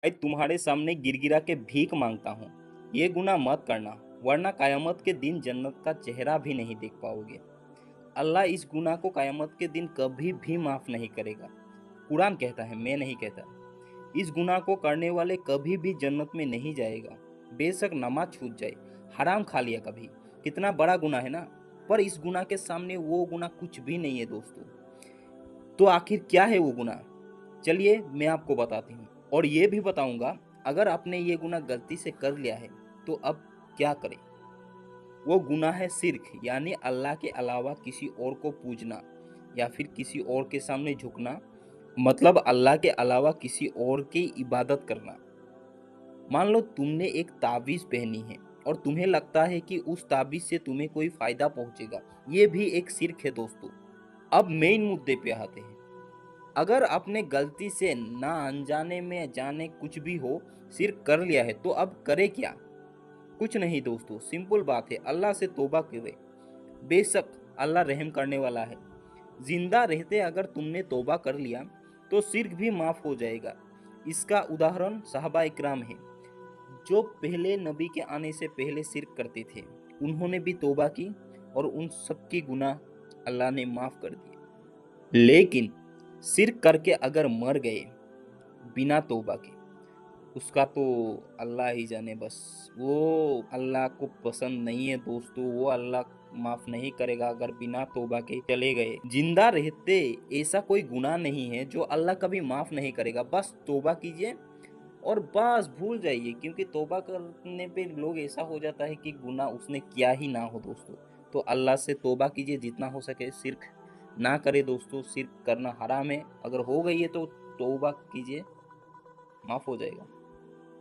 मैं तुम्हारे सामने गिरगिरा के भीख मांगता हूँ, ये गुनाह मत करना, वरना कयामत के दिन जन्नत का चेहरा भी नहीं देख पाओगे। अल्लाह इस गुनाह को कयामत के दिन कभी भी माफ नहीं करेगा। कुरान कहता है, मैं नहीं कहता। इस गुनाह को करने वाले कभी भी जन्नत में नहीं जाएगा। बेशक नमाज छूट जाए, हराम खा लिया कभी, कितना बड़ा गुनाह है ना, पर इस गुनाह के सामने वो गुनाह कुछ भी नहीं है दोस्तों। तो आखिर क्या है वो गुनाह? चलिए मैं आपको बताती हूँ, और ये भी बताऊंगा अगर आपने ये गुनाह गलती से कर लिया है तो अब क्या करें। वो गुनाह है शिर्क, यानी अल्लाह के अलावा किसी और को पूजना या फिर किसी और के सामने झुकना, मतलब अल्लाह के अलावा किसी और की इबादत करना। मान लो तुमने एक ताबीज पहनी है और तुम्हें लगता है कि उस ताबीज से तुम्हें कोई फायदा पहुंचेगा, ये भी एक शिर्क है दोस्तों। अब मेन मुद्दे पे आते हैं। अगर आपने गलती से ना अनजाने में जाने कुछ भी हो शिर्क कर लिया है तो अब करे क्या? कुछ नहीं दोस्तों, सिंपल बात है, अल्लाह से तौबा करे। बेशक अल्लाह रहम करने वाला है। जिंदा रहते अगर तुमने तौबा कर लिया तो शिर्क भी माफ हो जाएगा। इसका उदाहरण सहाबा इकराम है, जो पहले नबी के आने से पहले शिर्क करते थे। उन्होंने भी तौबा की और उन सबकी गुनाह अल्लाह ने माफ कर दिए। लेकिन शिर्क करके अगर मर गए बिना तौबा के, उसका तो अल्लाह ही जाने। बस वो अल्लाह को पसंद नहीं है दोस्तों, वो अल्लाह माफ नहीं करेगा अगर बिना तौबा के चले गए। जिंदा रहते ऐसा कोई गुनाह नहीं है जो अल्लाह कभी माफ नहीं करेगा। बस तौबा कीजिए और बस भूल जाइए, क्योंकि तौबा करने पे लोग ऐसा हो जाता है कि गुनाह उसने किया ही ना हो दोस्तों। तो अल्लाह से तौबा कीजिए जितना हो सके, शिर्क ना करे दोस्तों, शिर्क करना हराम है। अगर हो गई है तो तौबा कीजिए, माफ हो जाएगा।